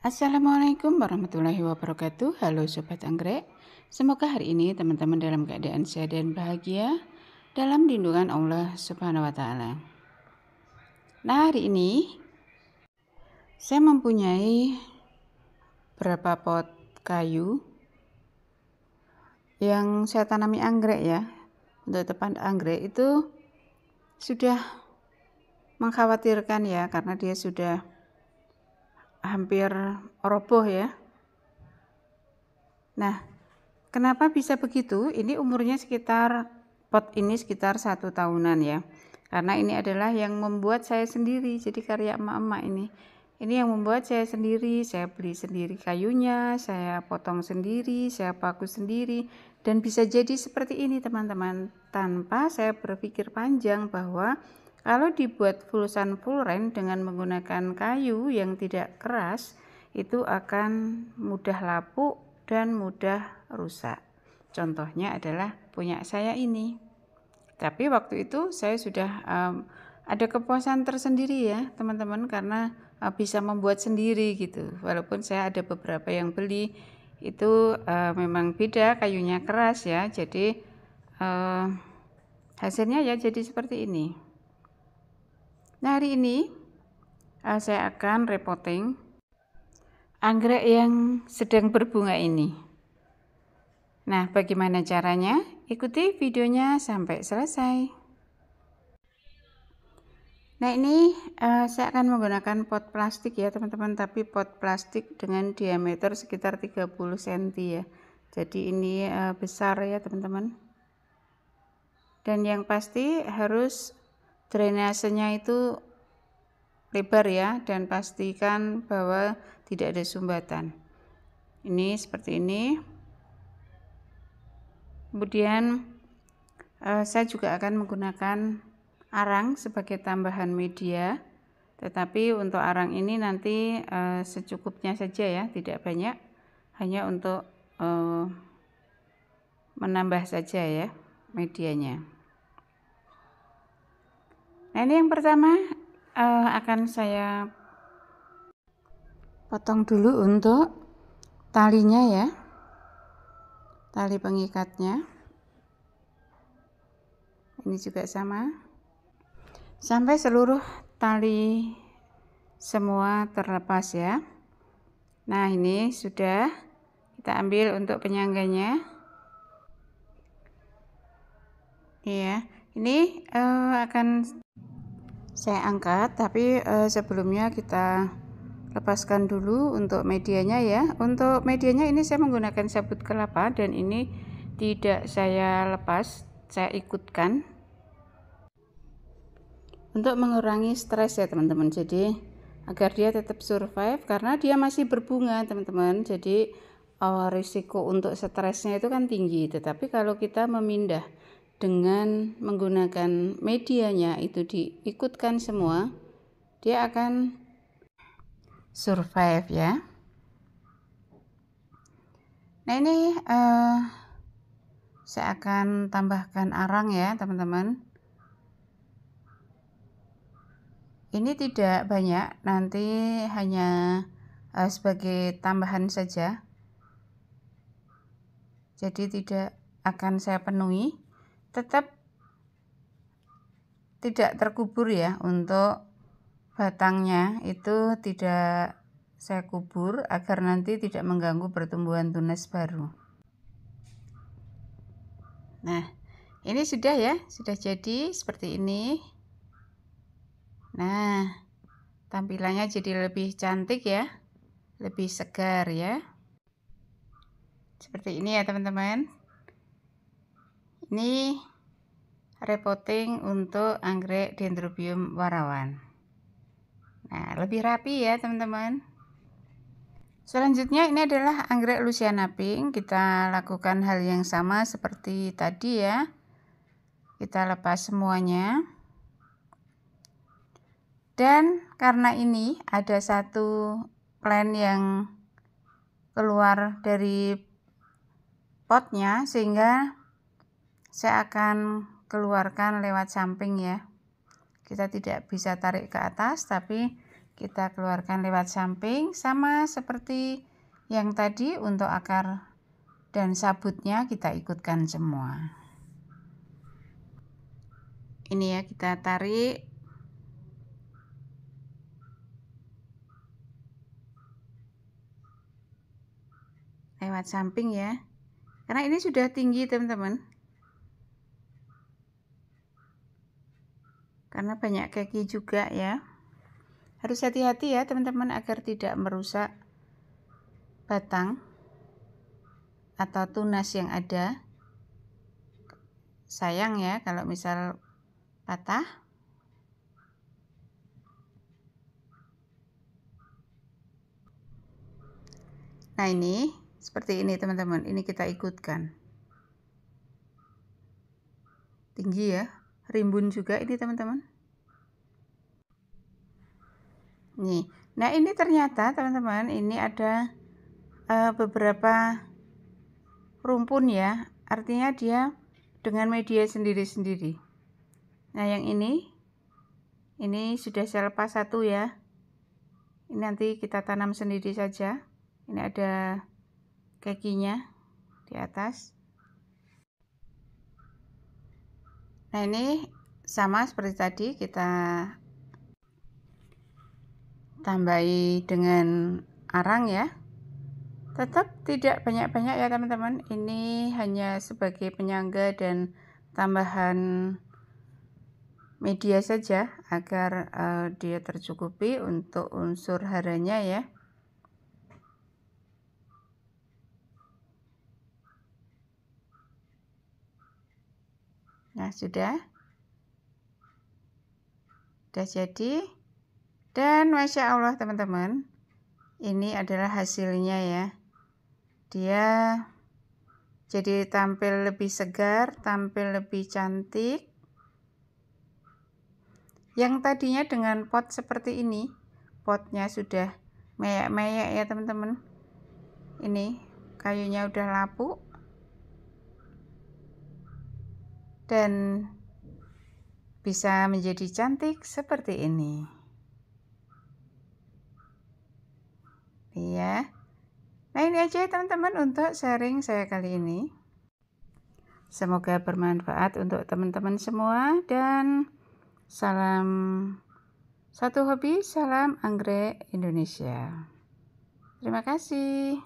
Assalamualaikum warahmatullahi wabarakatuh. Halo Sobat Anggrek. Semoga hari ini teman-teman dalam keadaan sehat dan bahagia dalam lindungan Allah Subhanahu wa Ta'ala. Nah, hari ini saya mempunyai beberapa pot kayu yang saya tanami anggrek ya. Untuk tempat anggrek itu sudah mengkhawatirkan ya, karena dia sudah hampir roboh ya. Nah, kenapa bisa begitu? Ini umurnya pot ini sekitar 1 tahunan ya. Karena ini adalah yang membuat saya sendiri, jadi karya emak-emak ini. Ini yang membuat saya sendiri, saya beli sendiri kayunya, saya potong sendiri, saya paku sendiri. Dan bisa jadi seperti ini teman-teman, tanpa saya berpikir panjang bahwa kalau dibuat full rank dengan menggunakan kayu yang tidak keras, itu akan mudah lapuk dan mudah rusak. Contohnya adalah punya saya ini. Tapi waktu itu saya sudah ada kepuasan tersendiri ya teman-teman, karena bisa membuat sendiri gitu. Walaupun saya ada beberapa yang beli itu memang beda, kayunya keras ya. Jadi hasilnya ya jadi seperti ini. Nah, hari ini saya akan repotting anggrek yang sedang berbunga ini. Nah, bagaimana caranya? Ikuti videonya sampai selesai. Nah, ini saya akan menggunakan pot plastik ya teman-teman, tapi pot plastik dengan diameter sekitar 30 cm ya. Jadi ini besar ya teman-teman. Dan yang pasti harus drainasenya itu lebar ya, dan pastikan bahwa tidak ada sumbatan. Ini seperti ini. Kemudian saya juga akan menggunakan arang sebagai tambahan media, tetapi untuk arang ini nanti secukupnya saja ya, tidak banyak, hanya untuk menambah saja ya medianya. Nah, ini yang pertama akan saya potong dulu untuk talinya ya, tali pengikatnya. Ini juga sama, sampai seluruh tali semua terlepas ya. Nah, ini sudah kita ambil untuk penyangganya. Iya, ini akan saya angkat, tapi sebelumnya kita lepaskan dulu untuk medianya ya. Untuk medianya ini saya menggunakan sabut kelapa, dan ini tidak saya lepas, saya ikutkan untuk mengurangi stres ya teman-teman. Jadi agar dia tetap survive, karena dia masih berbunga teman-teman. Jadi risiko untuk stresnya itu kan tinggi. Tetapi kalau kita memindah dengan menggunakan medianya itu diikutkan semua, dia akan survive ya. Nah, ini saya akan tambahkan arang ya teman-teman. Ini tidak banyak, nanti hanya sebagai tambahan saja. Jadi tidak akan saya penuhi, tetap tidak terkubur ya. Untuk batangnya itu tidak saya kubur agar nanti tidak mengganggu pertumbuhan tunas baru. Nah, ini sudah ya, sudah jadi seperti ini. Nah, tampilannya jadi lebih cantik ya, lebih segar ya. Seperti ini ya teman-teman. Ini repotting untuk anggrek Dendrobium warawan. Nah, lebih rapi ya teman-teman. Selanjutnya ini adalah anggrek Louisiana Pink. Kita lakukan hal yang sama seperti tadi ya. Kita lepas semuanya. Dan karena ini ada satu plant yang keluar dari potnya, sehingga saya akan keluarkan lewat samping ya. Kita tidak bisa tarik ke atas, tapi kita keluarkan lewat samping, sama seperti yang tadi untuk akar dan sabutnya kita ikutkan semua. Ini ya, kita tarik lewat samping ya, karena ini sudah tinggi teman-teman, karena banyak kaki juga ya. Harus hati-hati ya teman-teman agar tidak merusak batang atau tunas yang ada. Sayang ya kalau misal patah. Nah ini seperti ini teman-teman, ini kita ikutkan. Tinggi ya, rimbun juga ini teman-teman. Nih, nah ini ternyata teman-teman, ini ada beberapa rumpun ya, artinya dia dengan media sendiri-sendiri. Nah yang ini sudah saya lepas satu ya, ini nanti kita tanam sendiri saja. Ini ada kakinya di atas. Nah ini sama seperti tadi, kita tambahi dengan arang ya, tetap tidak banyak-banyak ya teman-teman, ini hanya sebagai penyangga dan tambahan media saja agar dia tercukupi untuk unsur haranya ya. Nah sudah jadi, dan Masya Allah teman-teman, ini adalah hasilnya ya. Dia jadi tampil lebih segar, tampil lebih cantik. Yang tadinya dengan pot seperti ini, potnya sudah meyek-meyek ya teman-teman. Ini kayunya udah lapuk dan bisa menjadi cantik seperti ini. Iya. Nah ini aja ya teman-teman untuk sharing saya kali ini. Semoga bermanfaat untuk teman-teman semua, dan salam satu hobi, salam anggrek Indonesia. Terima kasih.